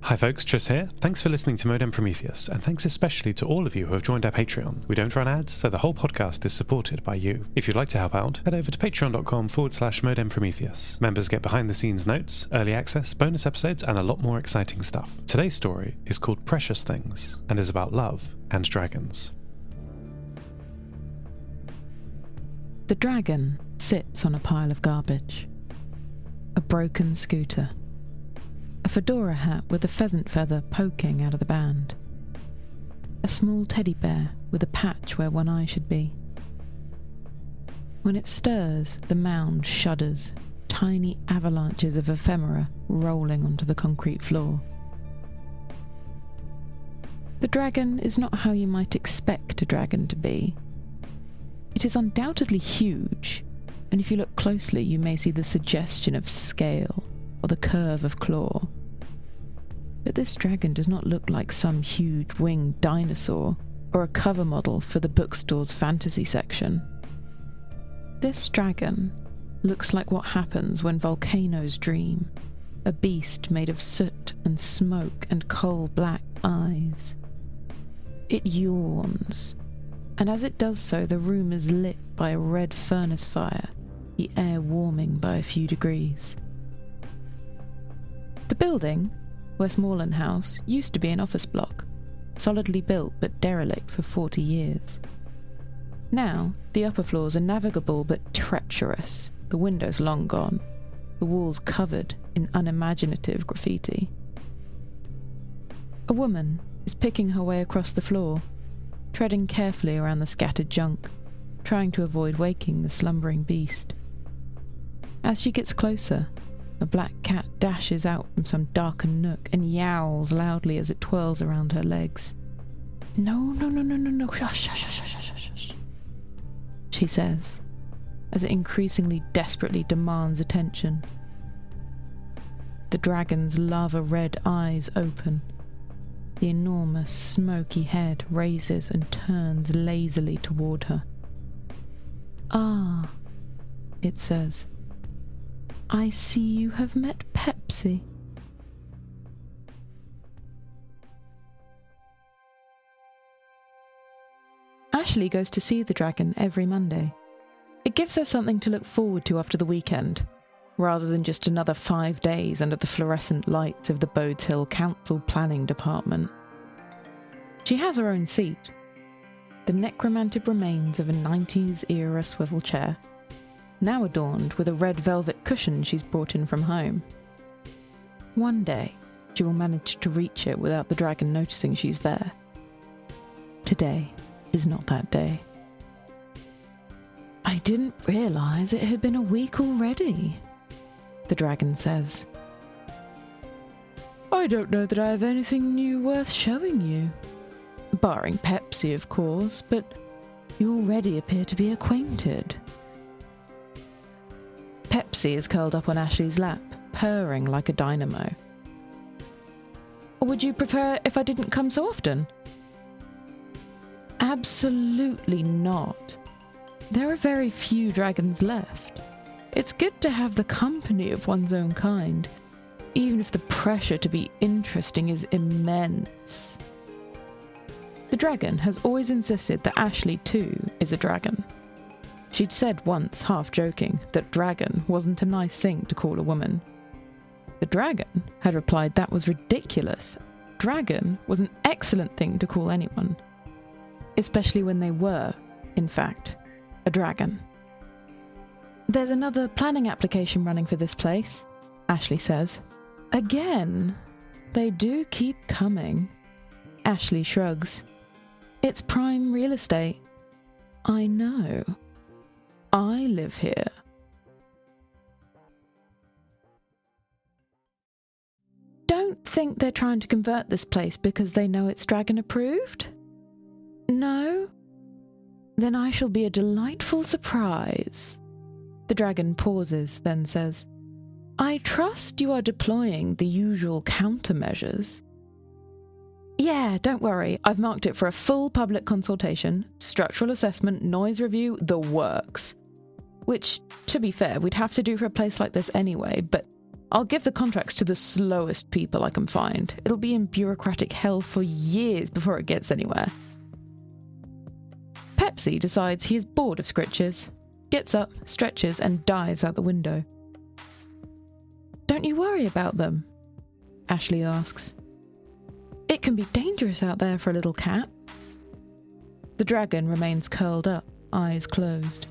Hi folks, Tris here. Thanks for listening to Modem Prometheus, and thanks especially to all of you who have joined our Patreon. We don't run ads, so the whole podcast is supported by you. If you'd like to help out, head over to patreon.com/Modem Prometheus. Members get behind the scenes notes, early access, bonus episodes, and a lot more exciting stuff. Today's story is called Precious Things, and is about love and dragons. The dragon sits on a pile of garbage. A broken scooter. A fedora hat with a pheasant feather poking out of the band. A small teddy bear with a patch where one eye should be. When it stirs, the mound shudders, tiny avalanches of ephemera rolling onto the concrete floor. The dragon is not how you might expect a dragon to be. It is undoubtedly huge, and if you look closely you may see the suggestion of scale or the curve of claw. But this dragon does not look like some huge winged dinosaur or a cover model for the bookstore's fantasy section. This dragon looks like what happens when volcanoes dream, a beast made of soot and smoke and coal-black eyes. It yawns, and as it does so the room is lit by a red furnace fire, the air warming by a few degrees. The building, Westmoreland House, used to be an office block, solidly built but derelict for 40 years. Now, the upper floors are navigable but treacherous, the windows long gone, the walls covered in unimaginative graffiti. A woman is picking her way across the floor, treading carefully around the scattered junk, trying to avoid waking the slumbering beast. As she gets closer, a black cat dashes out from some darkened nook and yowls loudly as it twirls around her legs. No, shush, she says, as it increasingly desperately demands attention. The dragon's lava-red eyes open. The enormous, smoky head raises and turns lazily toward her. "Ah," it says. "I see you have met Pepsi." Ashley goes to see the dragon every Monday. It gives her something to look forward to after the weekend, rather than just another 5 days under the fluorescent lights of the Bodes Hill Council Planning Department. She has her own seat, the necromantic remains of a 90s-era swivel chair, now adorned with a red velvet cushion she's brought in from home. One day, she will manage to reach it without the dragon noticing she's there. Today is not that day. "I didn't realise it had been a week already," the dragon says. "I don't know that I have anything new worth showing you. Barring Pepsi, of course, but you already appear to be acquainted." Pepsi is curled up on Ashley's lap, purring like a dynamo. "Would you prefer if I didn't come so often?" "Absolutely not. There are very few dragons left. It's good to have the company of one's own kind, even if the pressure to be interesting is immense." The dragon has always insisted that Ashley, too, is a dragon. She'd said once, half joking, that dragon wasn't a nice thing to call a woman. The dragon had replied that was ridiculous. Dragon was an excellent thing to call anyone, especially when they were, in fact, a dragon. "There's another planning application running for this place," Ashley says. "Again? They do keep coming." Ashley shrugs. "It's prime real estate." "I know. I live here." "Don't think they're trying to convert this place because they know it's dragon approved?" "No? Then I shall be a delightful surprise." The dragon pauses, then says, "I trust you are deploying the usual countermeasures." "Yeah, don't worry. I've marked it for a full public consultation, structural assessment, noise review, the works. Which, to be fair, we'd have to do for a place like this anyway, but I'll give the contracts to the slowest people I can find. It'll be in bureaucratic hell for years before it gets anywhere. Pepsi decides he is bored of scritches, gets up, stretches, and dives out the window. Don't you worry about them? Ashley asks. It can be dangerous out there for a little cat. The dragon remains curled up, eyes closed.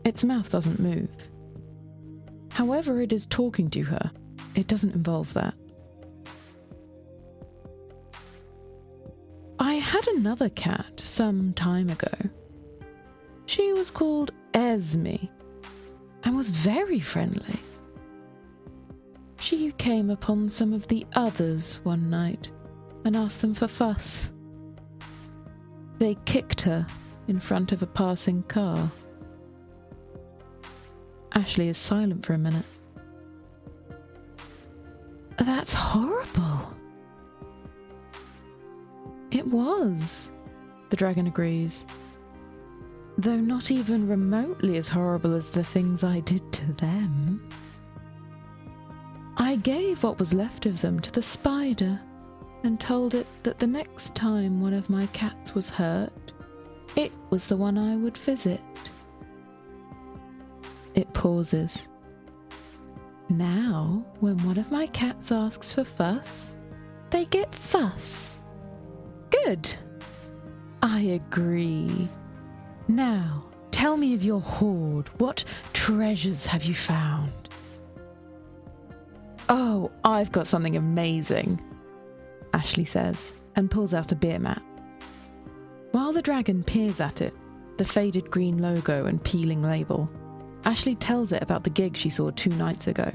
Its mouth doesn't move. However it is talking to her, it doesn't involve that. I had another cat some time ago. She was called Esme and was very friendly. She came upon some of the others one night and asked them for fuss. They kicked her in front of a passing car. Ashley is silent for a minute. That's horrible. It was, the dragon agrees. Though not even remotely as horrible as the things I did to them. I gave what was left of them to the spider and told it that the next time one of my cats was hurt, it was the one I would visit. It pauses. Now, when one of my cats asks for fuss, they get fuss. Good. I agree. Now, tell me of your hoard. What treasures have you found? Oh, I've got something amazing, Ashley says, and pulls out a beer mat. While the dragon peers at it, the faded green logo and peeling label, Ashley tells it about the gig she saw 2 nights ago.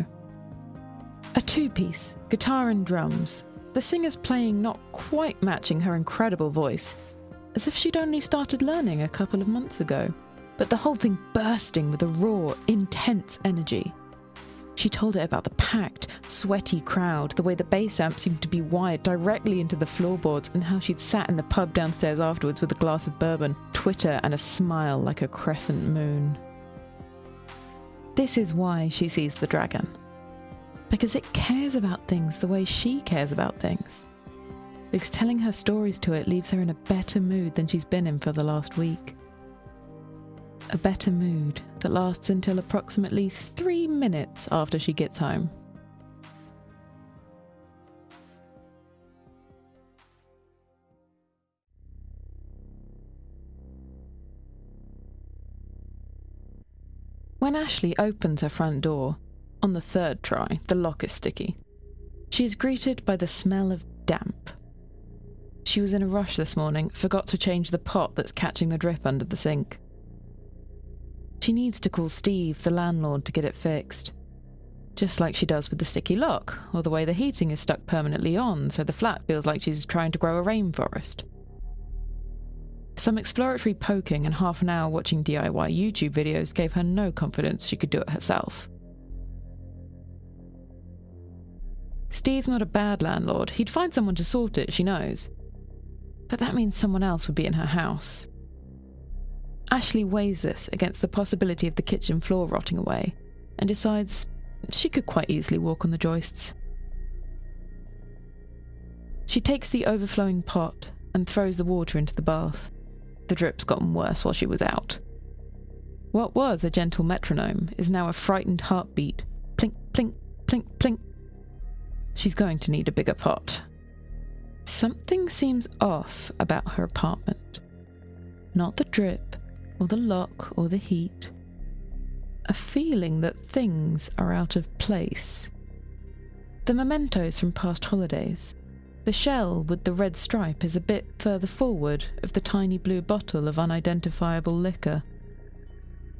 A 2-piece, guitar and drums, the singer's playing not quite matching her incredible voice, as if she'd only started learning a couple of months ago, but the whole thing bursting with a raw, intense energy. She told it about the packed, sweaty crowd, the way the bass amp seemed to be wired directly into the floorboards, and how she'd sat in the pub downstairs afterwards with a glass of bourbon, Twitter and a smile like a crescent moon. This is why she sees the dragon. Because it cares about things the way she cares about things. Because telling her stories to it leaves her in a better mood than she's been in for the last week. A better mood that lasts until approximately 3 minutes after she gets home. When Ashley opens her front door, on the 3rd try, the lock is sticky. She is greeted by the smell of damp. She was in a rush this morning, forgot to change the pot that's catching the drip under the sink. She needs to call Steve, the landlord, to get it fixed. Just like she does with the sticky lock, or the way the heating is stuck permanently on so the flat feels like she's trying to grow a rainforest. Some exploratory poking and half an hour watching DIY YouTube videos gave her no confidence she could do it herself. Steve's not a bad landlord. He'd find someone to sort it, she knows. But that means someone else would be in her house. Ashley weighs this against the possibility of the kitchen floor rotting away and decides she could quite easily walk on the joists. She takes the overflowing pot and throws the water into the bath. The drip's gotten worse while she was out. What was a gentle metronome is now a frightened heartbeat. Plink, plink, plink, plink. She's going to need a bigger pot. Something seems off about her apartment. Not the drip, or the lock, or the heat. A feeling that things are out of place. The mementos from past holidays. The shell with the red stripe is a bit further forward of the tiny blue bottle of unidentifiable liquor.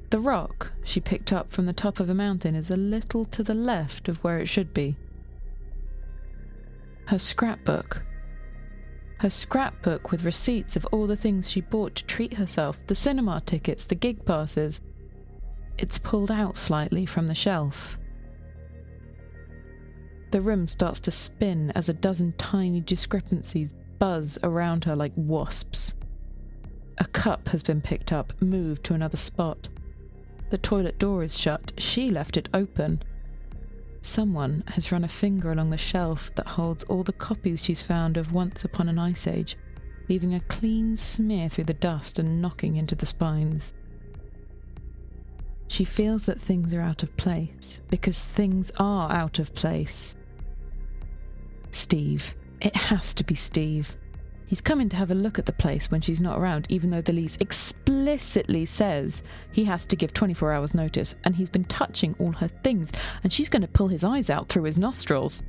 The rock she picked up from the top of a mountain is a little to the left of where it should be. Her scrapbook. Her scrapbook with receipts of all the things she bought to treat herself, the cinema tickets, the gig passes. It's pulled out slightly from the shelf. The room starts to spin as a dozen tiny discrepancies buzz around her like wasps. A cup has been picked up, moved to another spot. The toilet door is shut. She left it open. Someone has run a finger along the shelf that holds all the copies she's found of Once Upon an Ice Age, leaving a clean smear through the dust and knocking into the spines. She feels that things are out of place, because things are out of place. Steve. It has to be Steve. He's coming to have a look at the place when she's not around, even though the lease explicitly says he has to give 24 hours notice, and he's been touching all her things, and she's going to pull his eyes out through his nostrils.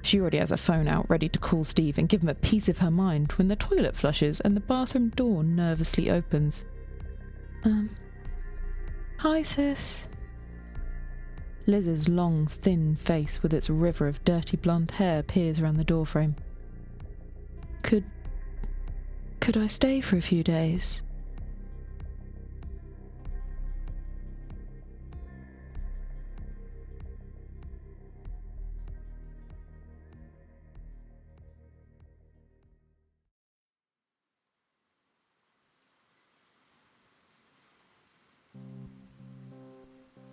She already has her phone out, ready to call Steve and give him a piece of her mind, when the toilet flushes and the bathroom door nervously opens. Hi, sis. Liz's long, thin face with its river of dirty blonde hair peers around the doorframe. Could I stay for a few days?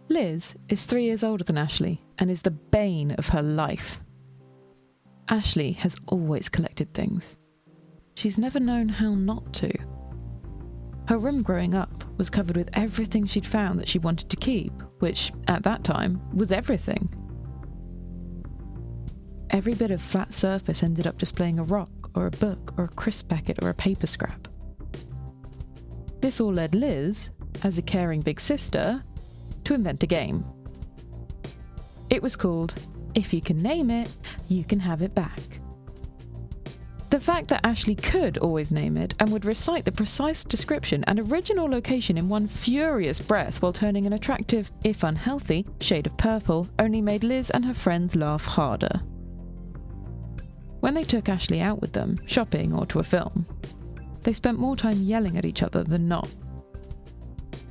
Liz is 3 years older than Ashley and is the bane of her life. Ashley has always collected things. She's never known how not to. Her room growing up was covered with everything she'd found that she wanted to keep, which, at that time, was everything. Every bit of flat surface ended up displaying a rock, or a book, or a crisp packet, or a paper scrap. This all led Liz, as a caring big sister, to invent a game. It was called If You Can Name It, You Can Have It Back. The fact that Ashley could always name it and would recite the precise description and original location in one furious breath while turning an attractive, if unhealthy, shade of purple only made Liz and her friends laugh harder. When they took Ashley out with them, shopping or to a film, they spent more time yelling at each other than not.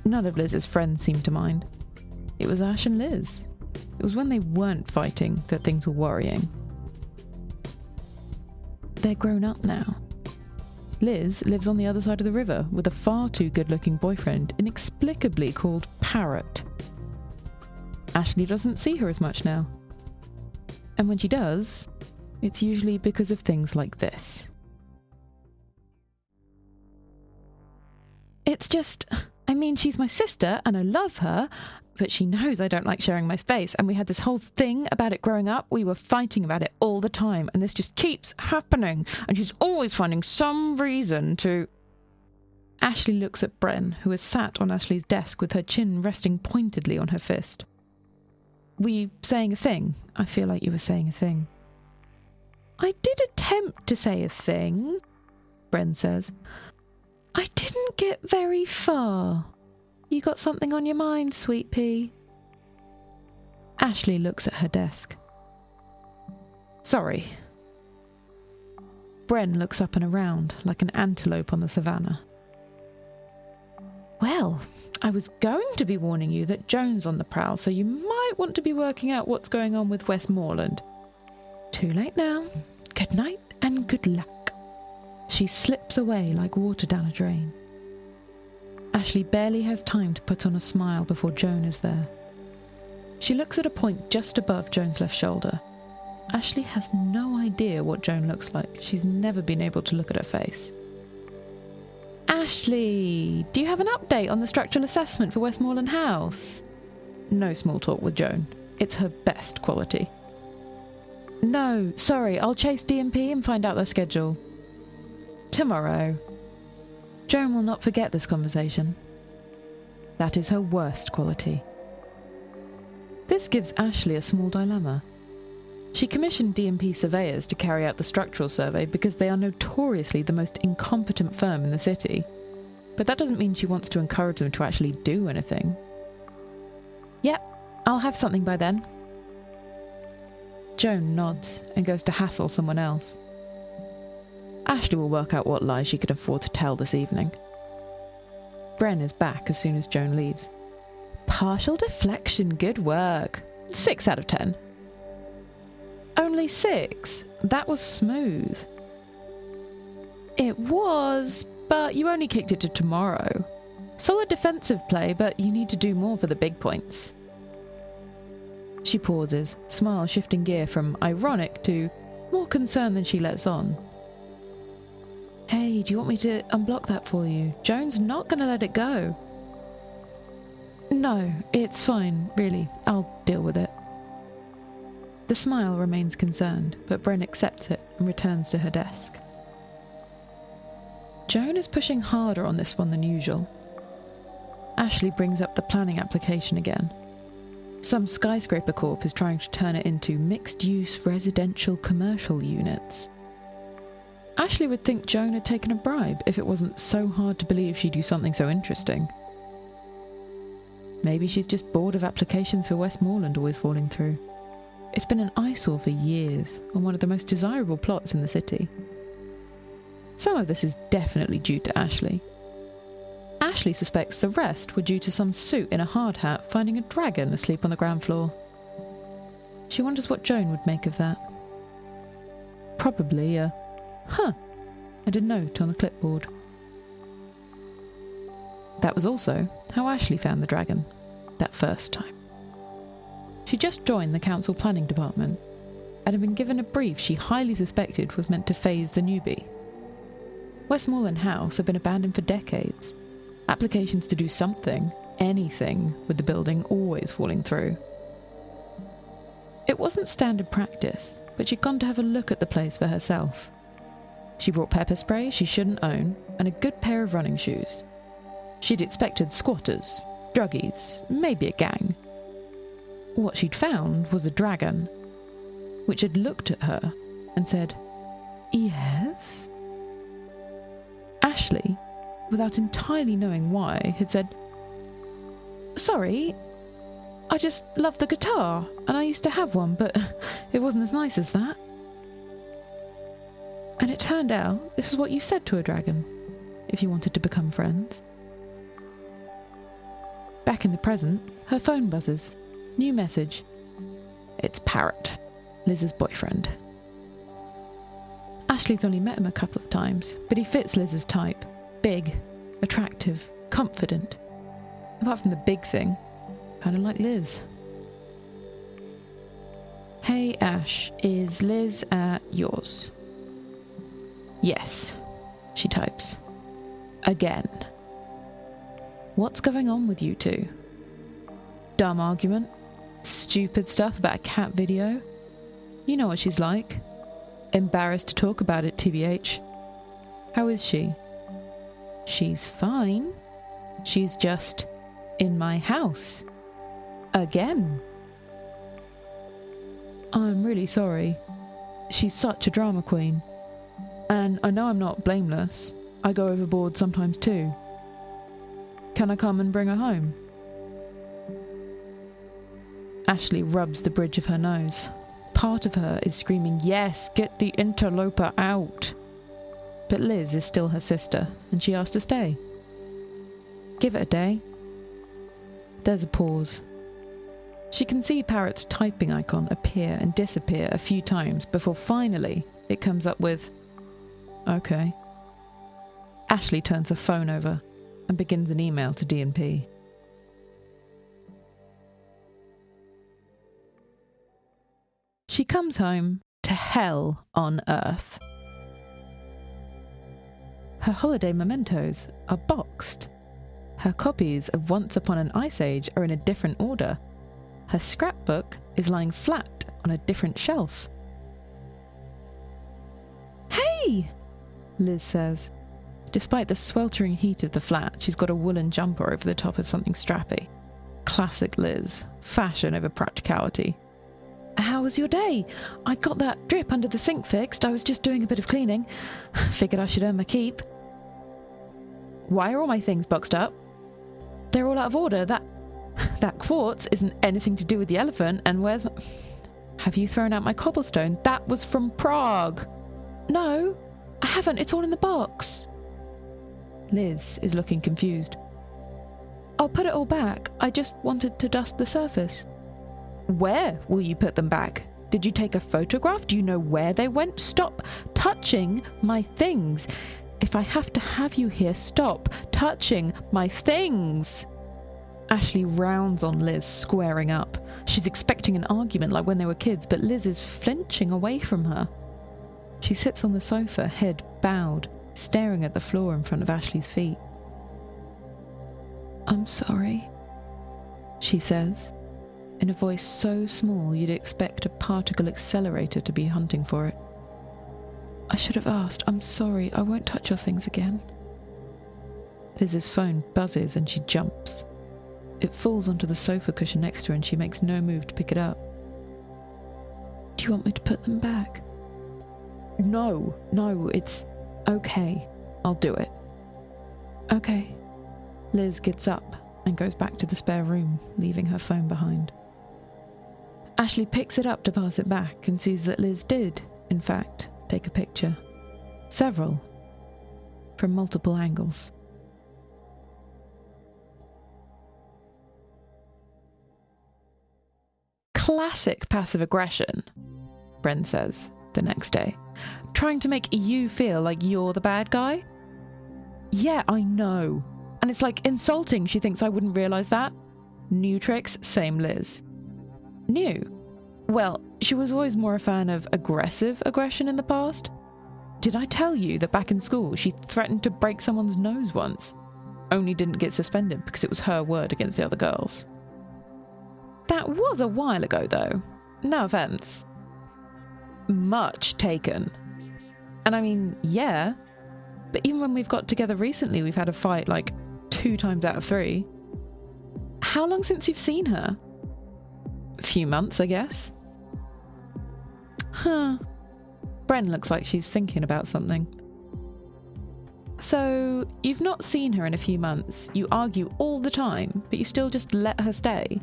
None of Liz's friends seemed to mind. It was Ash and Liz. It was when they weren't fighting that things were worrying. They're grown up now. Liz lives on the other side of the river with a far too good-looking boyfriend, inexplicably called Parrot. Ashley doesn't see her as much now. And when she does, it's usually because of things like this. It's just, she's my sister and I love her, but she knows I don't like sharing my space, and we had this whole thing about it growing up. We were fighting about it all the time, and this just keeps happening, and she's always finding some reason to... Ashley looks at Bren, who is sat on Ashley's desk with her chin resting pointedly on her fist. Were you saying a thing? I feel like you were saying a thing. I did attempt to say a thing, Bren says. I didn't get very far. You got something on your mind, sweet pea? Ashley looks at her desk. Sorry. Bren looks up and around like an antelope on the savannah. Well, I was going to be warning you that Joan's on the prowl, so you might want to be working out what's going on with Westmoreland. Too late now. Good night and good luck. She slips away like water down a drain. Ashley barely has time to put on a smile before Joan is there. She looks at a point just above Joan's left shoulder. Ashley has no idea what Joan looks like. She's never been able to look at her face. Ashley, do you have an update on the structural assessment for Westmoreland House? No small talk with Joan. It's her best quality. No, sorry, I'll chase D&P and find out their schedule. Tomorrow. Joan will not forget this conversation. That is her worst quality. This gives Ashley a small dilemma. She commissioned D&P surveyors to carry out the structural survey because they are notoriously the most incompetent firm in the city. But that doesn't mean she wants to encourage them to actually do anything. Yep, I'll have something by then. Joan nods and goes to hassle someone else. Ashley will work out what lies she can afford to tell this evening. Bren is back as soon as Joan leaves. Partial deflection, good work. 6 out of 10. Only 6? That was smooth. It was, but you only kicked it to tomorrow. Solid defensive play, but you need to do more for the big points. She pauses, smile shifting gear from ironic to more concerned than she lets on. Hey, do you want me to unblock that for you? Joan's not going to let it go. No, it's fine, really. I'll deal with it. The smile remains concerned, but Bren accepts it and returns to her desk. Joan is pushing harder on this one than usual. Ashley brings up the planning application again. Some skyscraper corp is trying to turn it into mixed-use residential commercial units. Ashley would think Joan had taken a bribe if it wasn't so hard to believe she'd do something so interesting. Maybe she's just bored of applications for Westmoreland always falling through. It's been an eyesore for years, and one of the most desirable plots in the city. Some of this is definitely due to Ashley. Ashley suspects the rest were due to some suit in a hard hat finding a dragon asleep on the ground floor. She wonders what Joan would make of that. Probably a "huh" and a note on the clipboard. That was also how Ashley found the dragon, that first time. She just joined the council planning department and had been given a brief she highly suspected was meant to phase the newbie. Westmoreland House had been abandoned for decades. Applications to do something, anything, with the building always falling through. It wasn't standard practice, but she'd gone to have a look at the place for herself. She brought pepper spray she shouldn't own and a good pair of running shoes. She'd expected squatters, druggies, maybe a gang. What she'd found was a dragon, which had looked at her and said, "Yes?" Ashley, without entirely knowing why, had said, "Sorry, I just love the guitar, and I used to have one, but it wasn't as nice as that." And it turned out this is what you said to a dragon, if you wanted to become friends. Back in the present, her phone buzzes. New message. It's Parrot, Liz's boyfriend. Ashley's only met him a couple of times, but he fits Liz's type. Big, attractive, confident. Apart from the big thing, kind of like Liz. "Hey Ash, is Liz at yours?" "Yes," she types. Again. "What's going on with you two? Dumb argument? Stupid stuff about a cat video? You know what she's like. Embarrassed to talk about it, TBH. How is she?" "She's fine. She's just in my house. Again." "I'm really sorry. She's such a drama queen. And I know I'm not blameless. I go overboard sometimes too. Can I come and bring her home?" Ashley rubs the bridge of her nose. Part of her is screaming, "Yes, get the interloper out." But Liz is still her sister, and she asked to stay. "Give it a day." There's a pause. She can see Parrot's typing icon appear and disappear a few times before finally it comes up with, "Okay." Ashley turns her phone over and begins an email to D&P. She comes home to hell on earth. Her holiday mementos are boxed. Her copies of Once Upon an Ice Age are in a different order. Her scrapbook is lying flat on a different shelf. "Hey!" Liz says. Despite the sweltering heat of the flat, she's got a woolen jumper over the top of something strappy. Classic Liz. Fashion over practicality. "How was your day? I got that drip under the sink fixed. I was just doing a bit of cleaning. Figured I should earn my keep." "Why are all my things boxed up?" "They're all out of order. That quartz isn't anything to do with the elephant, and where's my... Have you thrown out my cobblestone? That was from Prague." "No, I haven't. It's all in the box." Liz is looking confused. "I'll put it all back. I just wanted to dust the surface." "Where will you put them back? Did you take a photograph? Do you know where they went? Stop touching my things. If I have to have you here, stop touching my things." Ashley rounds on Liz, squaring up. She's expecting an argument like when they were kids, but Liz is flinching away from her. She sits on the sofa, head bowed, staring at the floor in front of Ashley's feet. "I'm sorry," she says, in a voice so small you'd expect a particle accelerator to be hunting for it. "I should have asked. I'm sorry. I won't touch your things again." Liz's phone buzzes and she jumps. It falls onto the sofa cushion next to her and she makes no move to pick it up. "Do you want me to put them back?" No, it's okay. I'll do it." "Okay." Liz gets up and goes back to the spare room, leaving her phone behind. Ashley picks it up to pass it back and sees that Liz did, in fact, take a picture. Several. From multiple angles. Classic passive aggression, Bren says the next day. "Trying to make you feel like you're the bad guy?" "Yeah, I know. And it's like insulting she thinks I wouldn't realise that." New tricks, same Liz. New? Well, she was always more a fan of aggressive aggression in the past. Did I tell you that back in school she threatened to break someone's nose once? Only didn't get suspended because it was her word against the other girls. That was a while ago though. No offence. Much taken. And I mean, yeah. But even when we've got together recently, we've had a fight like 2 times out of 3. How long since you've seen her? A few months, I guess. Huh. Bren looks like she's thinking about something. "So, you've not seen her in a few months. You argue all the time, but you still just let her stay?"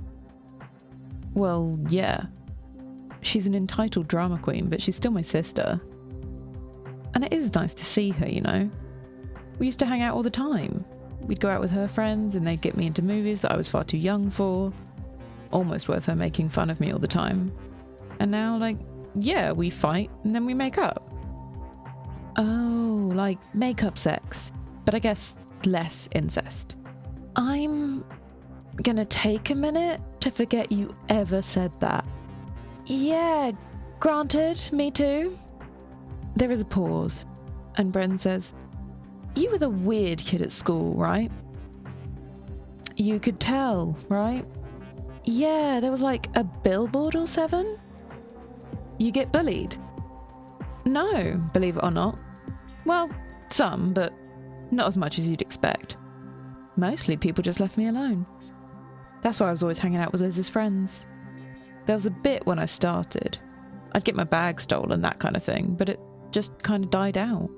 "Well, yeah. She's an entitled drama queen, but she's still my sister. And it is nice to see her, you know. We used to hang out all the time. We'd go out with her friends and they'd get me into movies that I was far too young for. Almost worth her making fun of me all the time. And now, like, yeah, we fight and then we make up." "Oh, like make-up sex. But I guess less incest." "I'm gonna take a minute to forget you ever said that." "Yeah, granted, me too." There is a pause, and Bren says, "You were the weird kid at school, right?" "You could tell, right?" "Yeah, there was like a billboard or 7. "You get bullied?" "No, believe it or not. Well, some, but not as much as you'd expect. Mostly people just left me alone. That's why I was always hanging out with Liz's friends. There was a bit when I started. I'd get my bag stolen, that kind of thing, but it just kind of died out."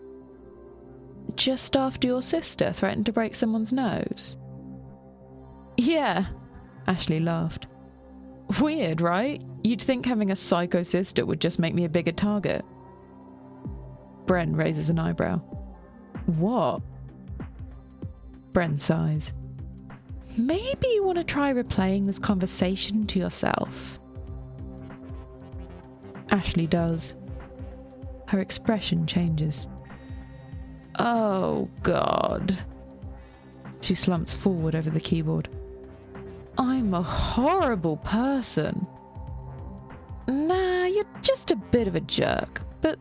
"Just after your sister threatened to break someone's nose?" "Yeah," Ashley laughed. "Weird, right? You'd think having a psycho sister would just make me a bigger target." Bren raises an eyebrow. "What?" Bren sighs. "Maybe you want to try replaying this conversation to yourself." Ashley does. Her expression changes. "Oh, God." She slumps forward over the keyboard. "I'm a horrible person." "Nah, you're just a bit of a jerk. But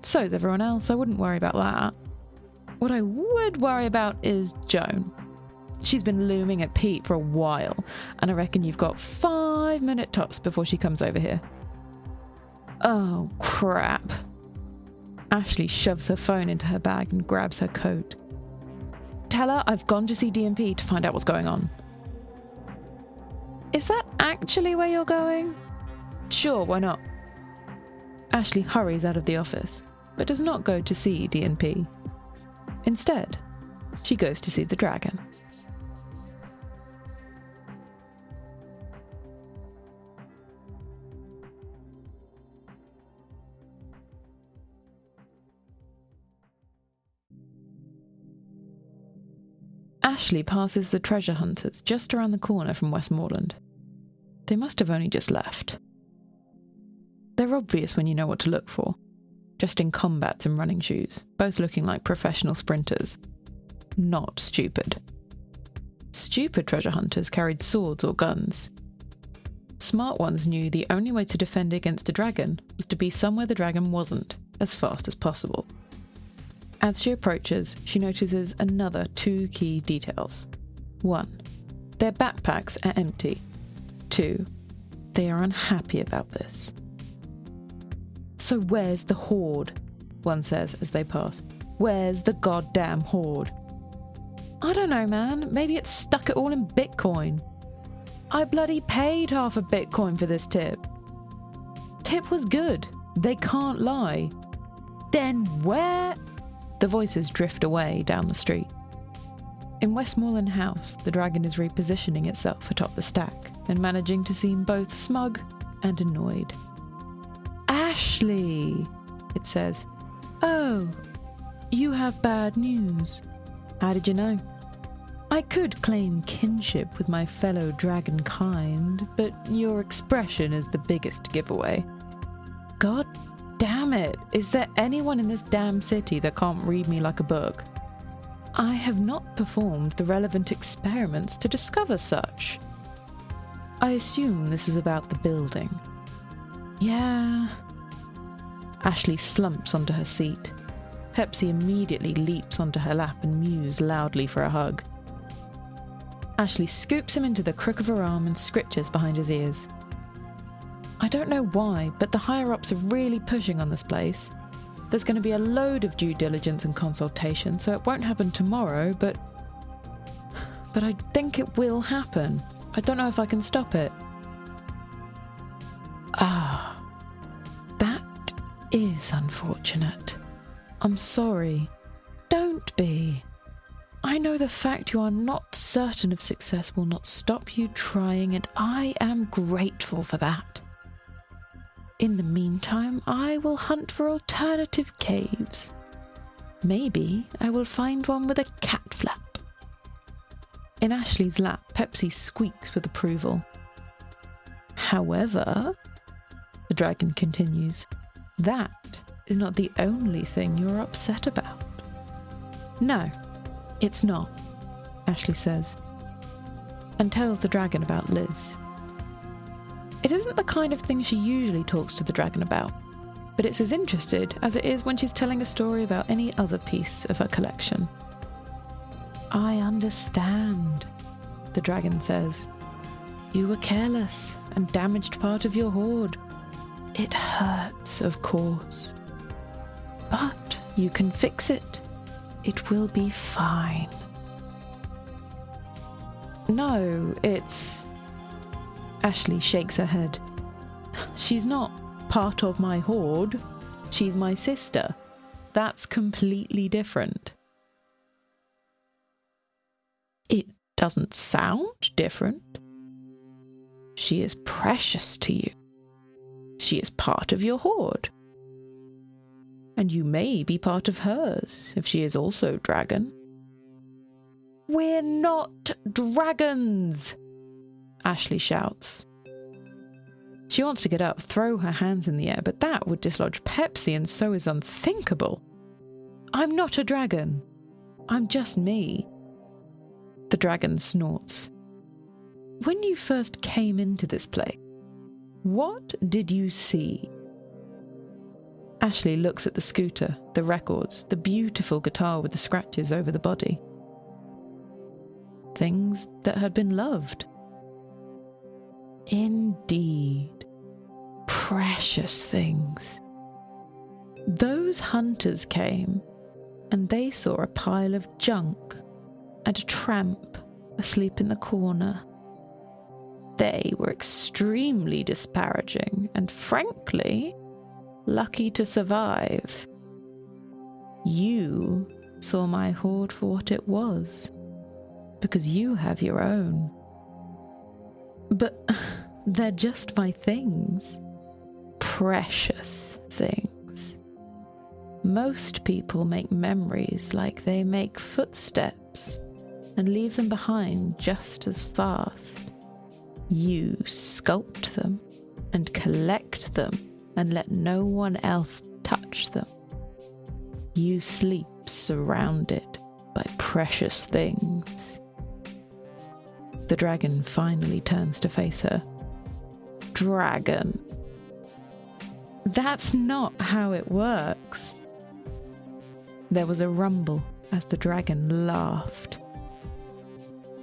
so's everyone else. I wouldn't worry about that. What I would worry about is Joan. She's been looming at Pete for a while, and I reckon you've got 5-minute tops before she comes over here." "Oh, crap." Ashley shoves her phone into her bag and grabs her coat. "Tell her I've gone to see DMP to find out what's going on." "Is that actually where you're going?" "Sure, why not?" Ashley hurries out of the office, but does not go to see DNP. Instead, she goes to see the dragon. Ashley passes the treasure hunters just around the corner from Westmoreland. They must have only just left. They're obvious when you know what to look for, just in combats and running shoes, both looking like professional sprinters. Not stupid. Stupid treasure hunters carried swords or guns. Smart ones knew the only way to defend against a dragon was to be somewhere the dragon wasn't, as fast as possible. As she approaches, she notices another 2 key details. 1. Their backpacks are empty. 2. They are unhappy about this. "So where's the horde?" one says as they pass. "Where's the goddamn horde?" "I don't know, man. Maybe it's stuck it all in Bitcoin." "I bloody paid half a Bitcoin for this tip." "Tip was good. They can't lie." "Then where?" The voices drift away down the street. In Westmoreland House, the dragon is repositioning itself atop the stack and managing to seem both smug and annoyed. "Ashley," it says. "Oh, you have bad news. How did you know?" "I could claim kinship with my fellow dragon kind, but your expression is the biggest giveaway." "God damn it, is there anyone in this damn city that can't read me like a book?" "I have not performed the relevant experiments to discover such." "I assume this is about the building." "Yeah." Ashley slumps onto her seat. Pepsi immediately leaps onto her lap and mews loudly for a hug. Ashley scoops him into the crook of her arm and scritches behind his ears. "I don't know why, but the higher-ups are really pushing on this place. There's going to be a load of due diligence and consultation, so it won't happen tomorrow, but I think it will happen. I don't know if I can stop it." "Ah, that is unfortunate. I'm sorry." "Don't be. I know the fact you are not certain of success will not stop you trying, and I am grateful for that. In the meantime, I will hunt for alternative caves. Maybe I will find one with a cat flap." In Ashley's lap, Pepsi squeaks with approval. "However," the dragon continues, "that is not the only thing you're upset about." "No, it's not," Ashley says, and tells the dragon about Liz. It isn't the kind of thing she usually talks to the dragon about, but it's as interested as it is when she's telling a story about any other piece of her collection. "I understand," the dragon says. "You were careless and damaged part of your hoard. It hurts, of course. But you can fix it. It will be fine." "No, it's..." Ashley shakes her head. "She's not part of my hoard. She's my sister. That's completely different." "It doesn't sound different." "She is precious to you. She is part of your hoard. And you may be part of hers if she is also dragon." "We're not dragons!" Ashley shouts. She wants to get up, throw her hands in the air, but that would dislodge Pepsi and so is unthinkable. "I'm not a dragon. I'm just me." The dragon snorts. "When you first came into this place, what did you see?" Ashley looks at the scooter, the records, the beautiful guitar with the scratches over the body. Things that had been loved. Indeed. Precious things. Those hunters came, and they saw a pile of junk and a tramp asleep in the corner. They were extremely disparaging and, frankly, lucky to survive. You saw my hoard for what it was, because you have your own. But they're just my things. Precious things. Most people make memories like they make footsteps and leave them behind just as fast. You sculpt them and collect them and let no one else touch them. You sleep surrounded by precious things. The dragon finally turns to face her. dragon. That's not how it works. There was a rumble as the dragon laughed.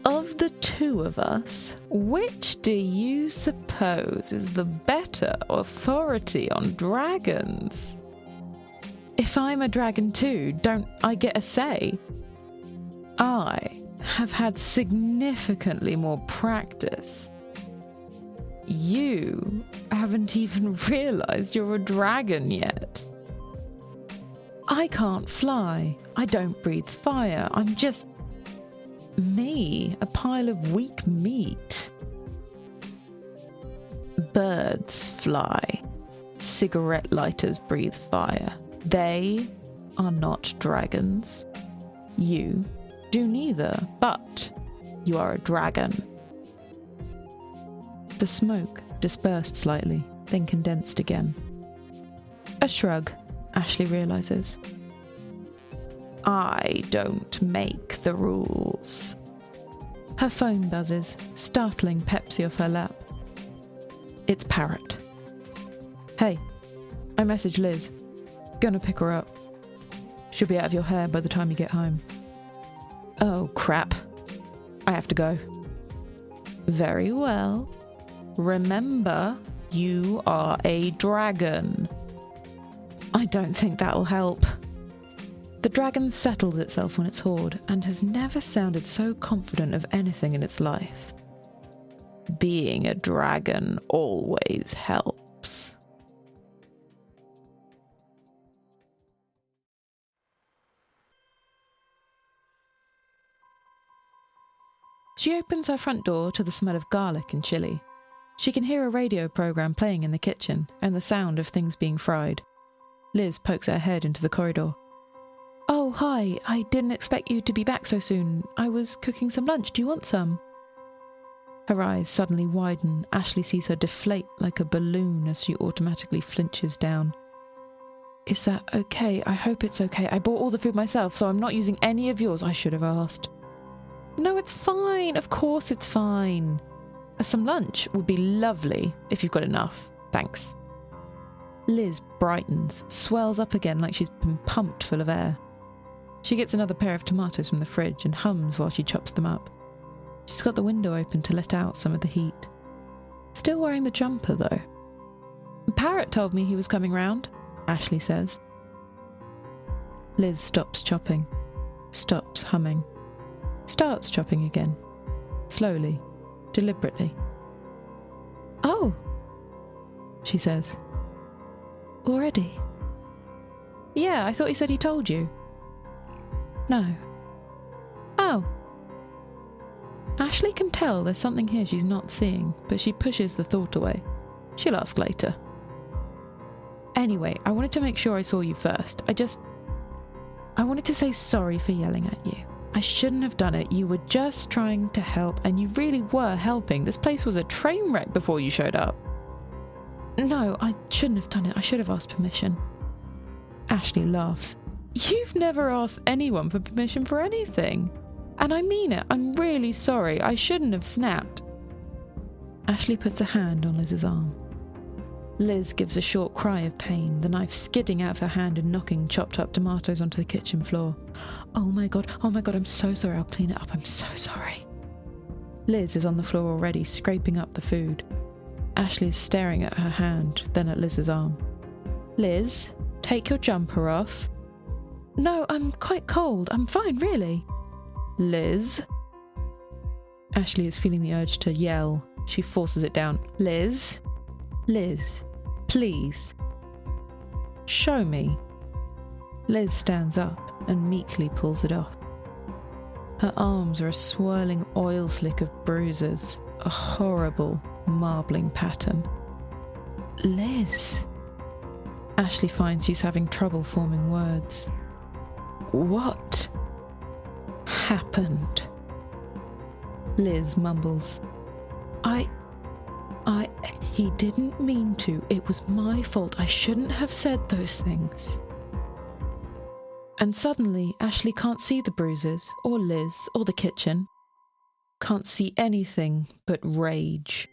Of the two of us, which do you suppose is the better authority on dragons? If I'm a dragon too, don't I get a say? I have had significantly more practice. You haven't even realized you're a dragon yet. I can't fly. I don't breathe fire. I'm just me, a pile of weak meat. Birds fly. Cigarette lighters breathe fire. They are not dragons. You do neither, but you are a dragon. The smoke dispersed slightly, then condensed again. A shrug, Ashley realizes. I don't make the rules. Her phone buzzes, startling Pepsi off her lap. It's Parrot. Hey, I messaged Liz. Gonna pick her up. She'll be out of your hair by the time you get home. Oh, crap. I have to go. Very well. Remember, you are a dragon. I don't think that'll help. The dragon settled itself on its hoard and has never sounded so confident of anything in its life. Being a dragon always helps. She opens her front door to the smell of garlic and chili. She can hear a radio program playing in the kitchen and the sound of things being fried. Liz pokes her head into the corridor. Oh, hi, I didn't expect you to be back so soon. I was cooking some lunch. Do you want some? Her eyes suddenly widen. Ashley sees her deflate like a balloon as she automatically flinches down. Is that okay? I hope it's okay. I bought all the food myself, so I'm not using any of yours. I should have asked. No, it's fine. Of course it's fine. Some lunch would be lovely if you've got enough. Thanks. Liz brightens, swells up again like she's been pumped full of air. She gets another pair of tomatoes from the fridge and hums while she chops them up. She's got the window open to let out some of the heat. Still wearing the jumper, though. Parrot told me he was coming round, Ashley says. Liz stops chopping, stops humming, starts chopping again, slowly, deliberately. Oh, she says. Already? Yeah, I thought he said he told you. No. Oh. Ashley can tell there's something here she's not seeing, but she pushes the thought away. She'll ask later. Anyway, I wanted to make sure I saw you first. I wanted to say sorry for yelling at you. I shouldn't have done it. You were just trying to help, and you really were helping. This place was a train wreck before you showed up. No, I shouldn't have done it. I should have asked permission. Ashley laughs. You've never asked anyone for permission for anything. And I mean it. I'm really sorry. I shouldn't have snapped. Ashley puts a hand on Liz's arm. Liz gives a short cry of pain, the knife skidding out of her hand and knocking chopped up tomatoes onto the kitchen floor. Oh my god, I'm so sorry. I'll clean it up. I'm so sorry. Liz is on the floor already, scraping up the food. Ashley is staring at her hand, then at Liz's arm. Liz, take your jumper off. No, I'm quite cold. I'm fine, really. Liz. Ashley is feeling the urge to yell. She forces it down. Liz. Liz, please. Show me. Liz stands up and meekly pulls it off. Her arms are a swirling oil slick of bruises, a horrible marbling pattern. Liz. Ashley finds she's having trouble forming words. What happened? Liz mumbles. He didn't mean to. It was my fault. I shouldn't have said those things. And suddenly, Ashley can't see the bruises, or Liz, or the kitchen. Can't see anything but rage.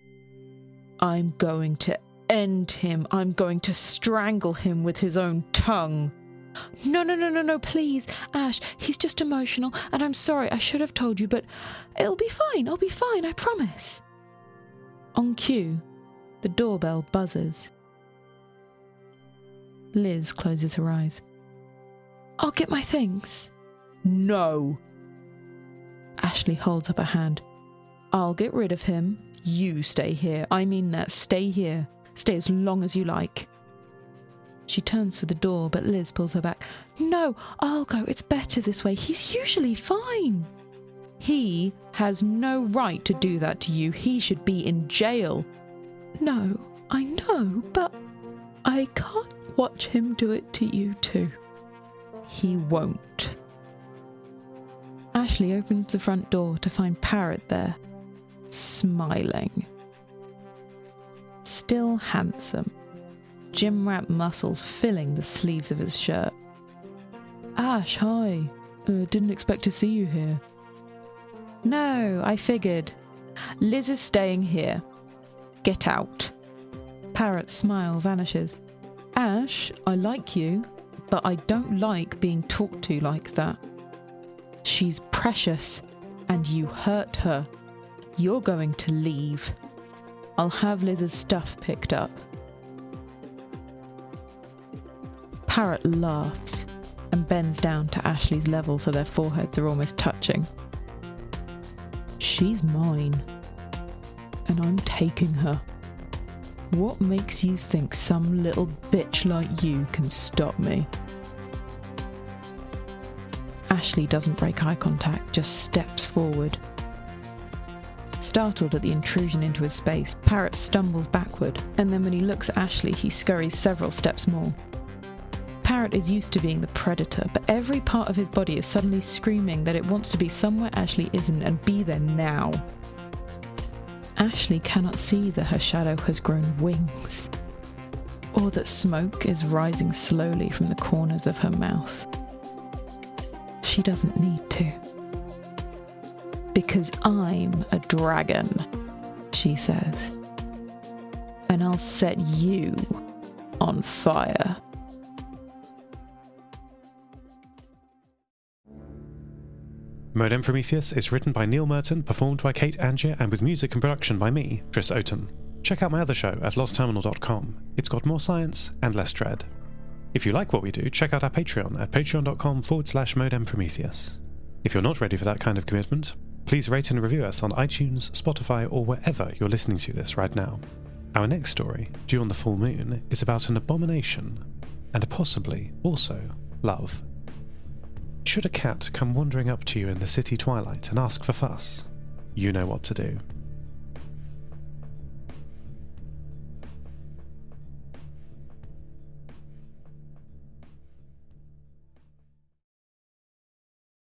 I'm going to end him. I'm going to strangle him with his own tongue. No, please, Ash, he's just emotional, and I'm sorry, I should have told you, but I'll be fine, I promise. On cue, the doorbell buzzes. Liz closes her eyes. I'll get my things. No. Ashley holds up a hand. I'll get rid of him. You stay here. I mean that. Stay here. Stay as long as you like. She turns for the door, but Liz pulls her back. No, I'll go. It's better this way. He's usually fine. He has no right to do that to you. He should be in jail. No, I know, but I can't watch him do it to you too. He won't. Ashley opens the front door to find Parrot there, smiling. Still handsome. Gym wrap muscles filling the sleeves of his shirt. Ash, hi. Didn't expect to see you here. No, I figured. Liz is staying here. Get out. Parrot's smile vanishes. Ash, I like you, but I don't like being talked to like that. She's precious, and you hurt her. You're going to leave. I'll have Liz's stuff picked up. Parrot laughs and bends down to Ashley's level so their foreheads are almost touching. She's mine, and I'm taking her. What makes you think some little bitch like you can stop me? Ashley doesn't break eye contact, just steps forward. Startled at the intrusion into his space, Parrot stumbles backward, and then when he looks at Ashley, he scurries several steps more. Parrot is used to being the predator, but every part of his body is suddenly screaming that it wants to be somewhere Ashley isn't and be there now. Ashley cannot see that her shadow has grown wings, or that smoke is rising slowly from the corners of her mouth. She doesn't need to. Because I'm a dragon, she says. And I'll set you on fire. Modem Prometheus is written by Neil Murton, performed by Kate Angier, and with music and production by me, Tris Oaten. Check out my other show at lostterminal.com. It's got more science and less dread. If you like what we do, check out our Patreon at patreon.com/Modem Prometheus. If you're not ready for that kind of commitment, please rate and review us on iTunes, Spotify, or wherever you're listening to this right now. Our next story, due on the full moon, is about an abomination, and possibly also love. Should a cat come wandering up to you in the city twilight and ask for fuss, you know what to do.